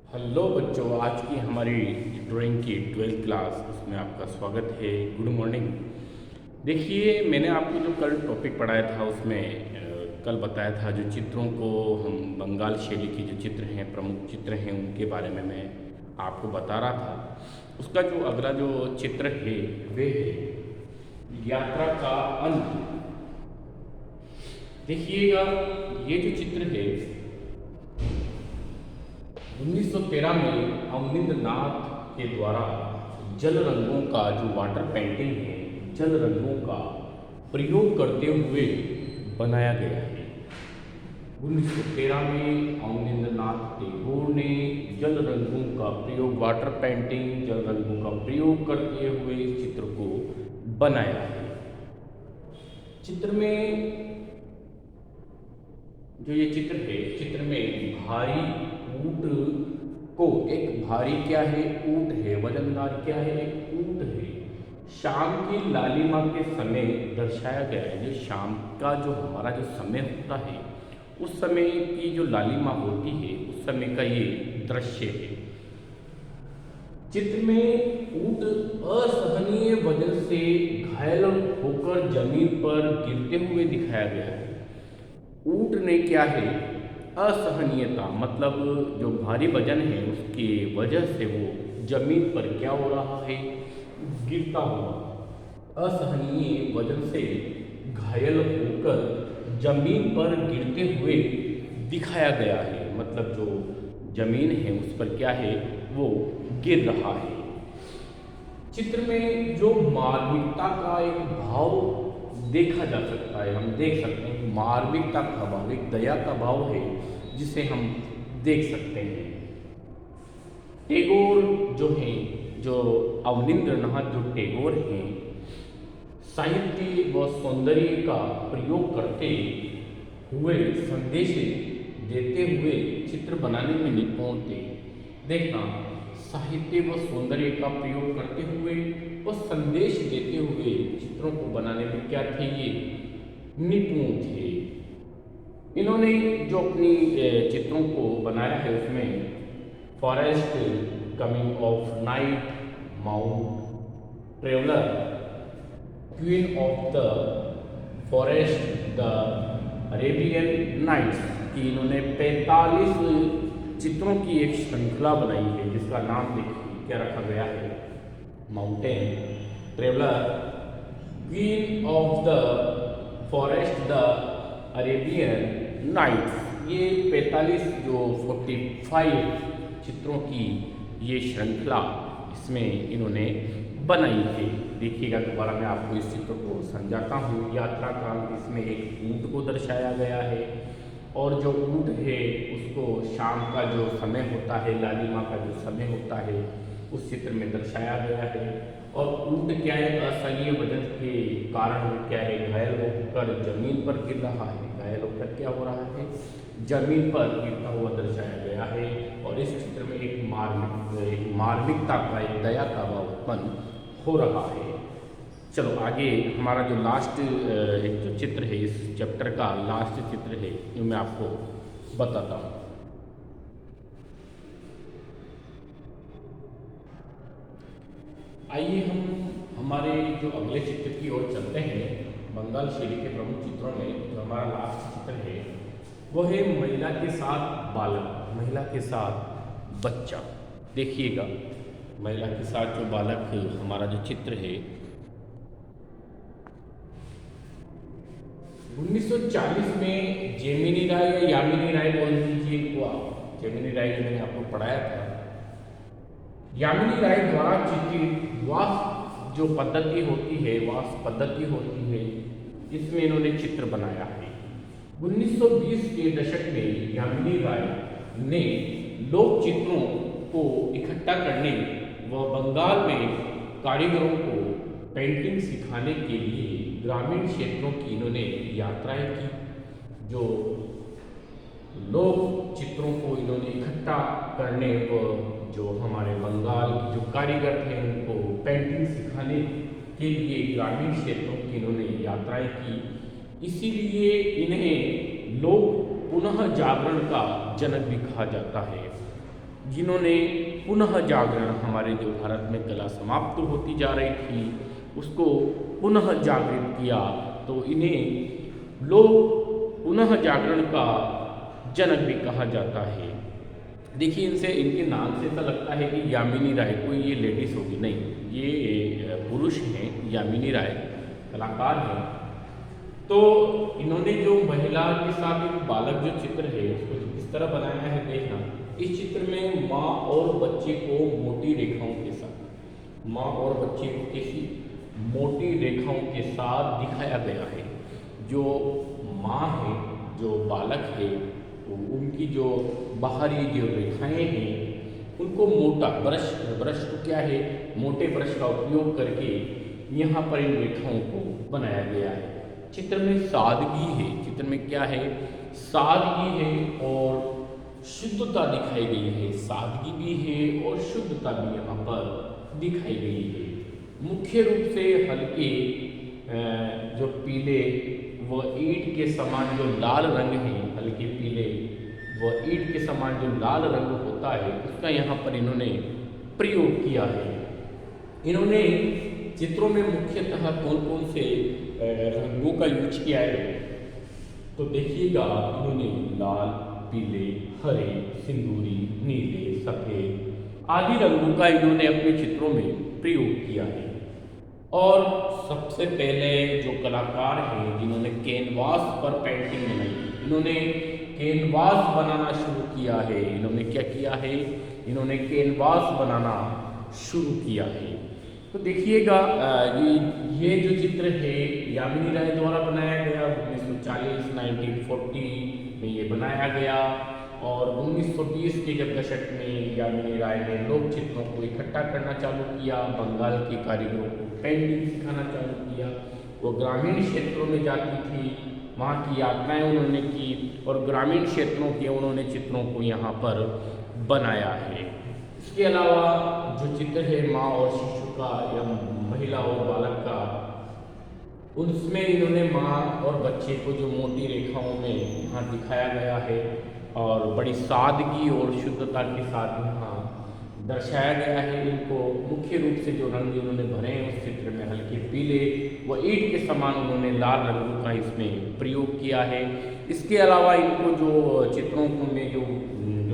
Hello बच्चों, आज की हमारी ड्राइंग की 12th क्लास उसमें आपका स्वागत है। Good morning. देखिए, मैंने आपको जो कल टॉपिक पढ़ाया था उसमें कल बताया था जो चित्रों को हम बंगाल शैली के जो चित्र हैं, प्रमुख चित्र हैं, उनके बारे में मैं आपको बता रहा था। उसका जो अगला जो चित्र है वे है यात्रा का अंत। देखिएगा, ये जो चित्र है 1913 में अवनींद्र नाथ के द्वारा जल रंगों का जो वाटर पेंटिंग है, जल रंगों का प्रयोग करते हुए बनाया गया है। 1913 में अवनींद्र नाथ टैगोर ने जल रंगों का प्रयोग, वाटर पेंटिंग, जल रंगों का प्रयोग करते हुए इस चित्र को बनाया है। चित्र में जो ये चित्र है, चित्र में भारी ऊंट को, एक भारी क्या है, ऊंट है, वजनदार क्या है, एक ऊंट है, शाम की लालिमा के समय दर्शाया गया है। जो शाम का जो हमारा जो समय होता है, उस समय की जो लालिमा होती है, उस समय का ये दृश्य है। चित्र में ऊंट असहनीय वजन से घायल होकर जमीन पर गिरते हुए दिखाया गया है। ऊंट ने क्या है, असहनीयता मतलब जो भारी वजन है उसकी वजह से वो जमीन पर क्या हो रहा है, गिरता हुआ, असहनीय वजन से घायल होकर जमीन पर गिरते हुए दिखाया गया है। मतलब जो जमीन है उस पर क्या है, वो गिर रहा है। चित्र में जो मार्मिकता का एक भाव देखा जा सकता है, हम देख सकते हैं मार्मिकता का भाव, एक दया का भाव है जिसे हम देख सकते हैं। टैगोर जो हैं, जो अवनींद्र नाथ जो टैगोर हैं, साहित्य व सौंदर्य का प्रयोग करते हुए, संदेश देते हुए चित्र बनाने में निपुण थे। देखना, साहित्य व सौंदर्य का प्रयोग करते हुए और संदेश देते हुए चित्रों को बनाने में क्या थे, ये निपुण थे। इन्होंने जो अपनी चित्रों को बनाया है उसमें forest, coming of night, mount traveller, queen of the forest, the Arabian nights की इन्होंने 45 चित्रों की एक श्रृंखला बनाई है, जिसका नाम देखिए क्या रखा गया है, mountain traveller, queen of the forest, the Arabian nights. ये 45 जो 45 चित्रों की ये श्रृंखला इसमें इन्होंने बनाई है। देखिएगा, दोबारा मैं आपको इस चित्र को समझाता हूँ। यात्रा काल इसमें एक ऊंट को दर्शाया गया है, और जो ऊंट है उसको शाम का जो समय होता है, लालिमा का जो समय होता है, उस चित्र में दर्शाया गया है। और ऊंट क्या है, असहनीय वजन के कारण क्या है, घायल होकर जमीन पर गिर रहा है, घायल होकर क्या हो रहा है, जमीन पर गिरता हुआ दर्शाया गया है। और इस चित्र में एक मार्मिकता का, एक दया का भाव उत्पन्न हो रहा है। चलो आगे, हमारा जो लास्ट एक जो चित्र है, इस चैप्टर का लास्ट चित्र है, जो मैं आपको बताता हूँ। आइए हम हमारे जो अगले चित्र की ओर चलते हैं। बंगाल शैली के प्रमुख चित्रों में जो हमारा लास्ट चित्र है वो है महिला के साथ बालक, महिला के साथ बच्चा। देखिएगा, महिला के साथ जो बालक हमारा जो चित्र है 1940 में जेमिनी राय या यामिनी राय बोल दीजिए इनको आप, जेमिनी राय जो मैंने आपको पढ़ाया था, यामिनी राय द्वारा चित्रित वास जो पद्धति होती है, वास पद्धति होती है, इसमें इन्होंने चित्र बनाया है। 1920 के दशक में यामिनी राय ने लोक चित्रों को इकट्ठा करने व बंगाल में कारीगरों को पेंटिंग सिखाने के लिए ग्रामीण क्षेत्रों की इन्होंने यात्राएं की। जो लोक चित्रों को इन्होंने इकट्ठा करने व जो हमारे बंगाल के जो कारीगर थे उनको पेंटिंग सिखाने के लिए ग्रामीण क्षेत्रों की इन्होंने यात्राएं की। इसीलिए इन्हें लोक पुनः जागरण का जनक भी कहा जाता है। जिन्होंने पुनः जागरण, हमारे जो भारत में कला समाप्त होती जा रही थी उसको पुनः जागृत किया, तो इन्हें लोग पुनः जागरण का जनक भी कहा जाता है। देखिए इनसे, इनके नाम से ऐसा लगता है कि यामिनी राय कोई ये लेडीज़ होगी, नहीं, ये पुरुष हैं। यामिनी राय कलाकार हैं। तो इन्होंने जो महिला के साथ एक बालक जो चित्र है उसको किस तरह बनाया है देखना। इस चित्र में माँ और बच्चे को मोटी रेखाओं के साथ, माँ और बच्चे को किसी मोटी रेखाओं के साथ दिखाया गया है। जो माँ है, जो बालक है, तो उनकी जो बाहरी जो रेखाएं हैं उनको मोटा ब्रश तो क्या है, मोटे ब्रश का उपयोग करके यहाँ पर इन रेखाओं को बनाया गया है। चित्र में सादगी है, चित्र में क्या है, सादगी है और शुद्धता दिखाई गई है। सादगी भी है और शुद्धता भी यहाँ पर दिखाई गई है। मुख्य रूप से हल्के जो पीले व ईंट के समान जो लाल रंग है, हल्के पीले व ईंट के समान जो लाल रंग होता है उसका यहाँ पर इन्होंने प्रयोग किया है। इन्होंने चित्रों में मुख्यतः कौन कौन से रंगों का यूज किया है तो देखिएगा, इन्होंने लाल, पीले, हरे, सिंदूरी, नीले, सफ़ेद आदि रंगों का इन्होंने अपने चित्रों में प्रयोग किया है। और सबसे पहले जो कलाकार हैं जिन्होंने कैनवास पर पेंटिंग बनाई, इन्होंने कैनवास बनाना शुरू किया है। इन्होंने क्या किया है, इन्होंने कैनवास बनाना शुरू किया है। तो देखिएगा ये जो चित्र है यामिनी राय द्वारा बनाया गया 1940 1940 में ये बनाया गया। और 1920 के जब दशक में यामिनी राय ने लोक चित्रों को इकट्ठा करना चालू किया, बंगाल के कारीगरों को पेंटिंग सिखाना चालू किया। वो ग्रामीण क्षेत्रों में जाती थी, वहाँ की यात्राएं उन्होंने की और ग्रामीण क्षेत्रों के उन्होंने चित्रों को यहाँ पर बनाया है। इसके अलावा जो चित्र है माँ और शिशु का या महिला और बालक का, उसमें इन्होंने माँ और बच्चे को जो मोटी रेखाओं में यहाँ दिखाया गया है और बड़ी सादगी और शुद्धता के साथ यहाँ दर्शाया गया है। इनको मुख्य रूप से जो रंग इन्होंने भरे हैं उस चित्र में हल्के पीले व ईंट के समान उन्होंने लाल रंगों का इसमें प्रयोग किया है। इसके अलावा इनको जो चित्रों में जो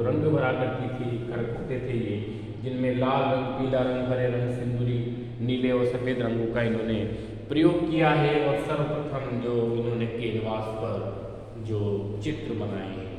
रंग भरा करती थी करते थे ये, जिनमें लाल रंग, पीला रंग, हरे रंग, सिंदूरी, नीले और सफ़ेद रंगों का इन्होंने प्रयोग किया है। और सर्वप्रथम जो इन्होंने कैनवास पर जो चित्र बनाए हैं।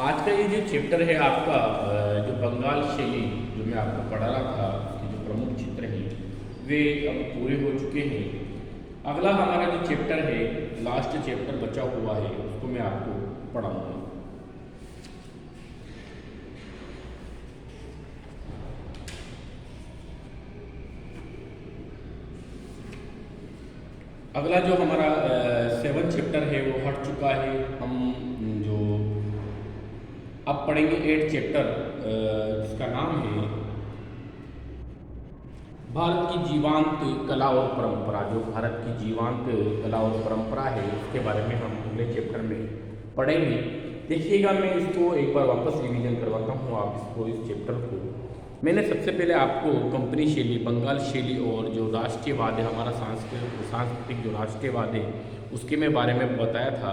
आज का ये जो चैप्टर है आपका जो बंगाल शैली जो मैं आपको पढ़ा रहा था, उसके जो प्रमुख चित्र हैं वे अब पूरे हो चुके हैं। अगला हमारा जो चैप्टर है, लास्ट चैप्टर बचा हुआ है, उसको मैं आपको पढ़ाऊँगा। अगला जो हमारा 7 चैप्टर है वो हट चुका है। हम जो अब पढ़ेंगे 8 चैप्टर जिसका नाम है भारत की जीवांत कला और परंपरा। जो भारत की जीवांत कला और परंपरा है उसके बारे में हम अगले चैप्टर में पढ़ेंगे। देखिएगा, मैं इसको एक बार वापस रिवीजन करवाता हूँ आप इसको, इस चैप्टर को। मैंने सबसे पहले आपको कंपनी शैली, बंगाल शैली और जो राष्ट्रीयवाद है, हमारा सांस्कृतिक जो राष्ट्रीयवाद है उसके में बारे में बताया था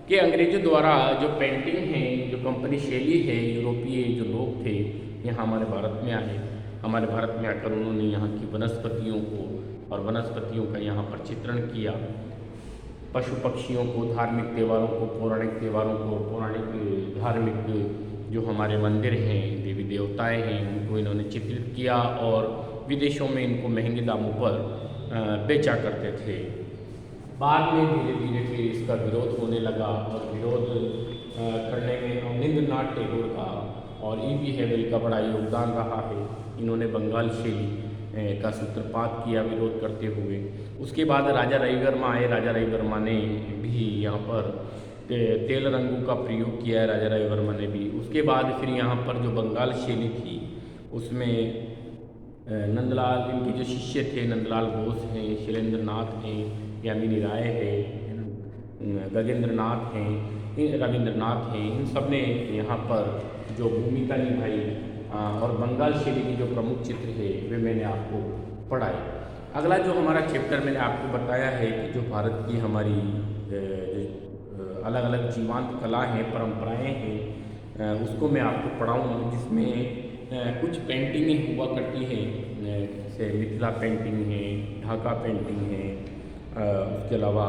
कि अंग्रेजों द्वारा जो पेंटिंग है, जो कंपनी शैली है, यूरोपीय जो लोग थे यहाँ हमारे भारत में आए। हमारे भारत में आकर उन्होंने यहाँ की वनस्पतियों को और वनस्पतियों का यहाँ पर चित्रण किया, पशु पक्षियों को, धार्मिक त्योहारों को, पौराणिक त्योहारों को, पौराणिक धार्मिक जो हमारे मंदिर हैं, देवी देवताएं हैं, उनको इन्होंने चित्रित किया और विदेशों में इनको महंगे दामों पर बेचा करते थे। बाद में धीरे धीरे फिर इसका विरोध होने लगा और विरोध करने में अवनींद्रनाथ टैगोर का और ई.वी. हेवल का बड़ा योगदान रहा है। इन्होंने बंगाल शैली का सूत्रपात किया विरोध करते हुए। उसके बाद राजा रविवर्मा आए। राजा रविवर्मा ने भी यहाँ पर तेल रंगों का प्रयोग किया है, राजा रविवर्मा ने भी। उसके बाद फिर यहाँ पर जो बंगाल शैली थी उसमें नंदलाल, इनके जो शिष्य थे, नंदलाल बोस हैं, शैलेंद्र नाथ हैं, यामिनी राय है, रविंद्रनाथ हैं, इन सब ने यहाँ पर जो भूमिका निभाई और बंगाल शैली की जो प्रमुख चित्र है वे मैंने आपको पढ़ाए। अगला जो हमारा चैप्टर मैंने आपको बताया है कि जो भारत की हमारी अलग अलग जीवांत कला हैं, परंपराएं हैं, उसको मैं आपको पढ़ाऊँगा, जिसमें कुछ पेंटिंगें हुआ करती हैं, जैसे मिथिला पेंटिंग है, ढाका पेंटिंग है, उसके अलावा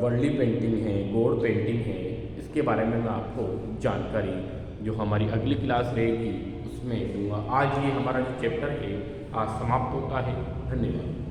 वर्ली पेंटिंग है, गौड़ पेंटिंग है। इसके बारे में मैं आपको जानकारी जो हमारी अगली क्लास रहेगी उसमें दूंगा। आज ये हमारा जो चैप्टर है आज समाप्त होता है। धन्यवाद।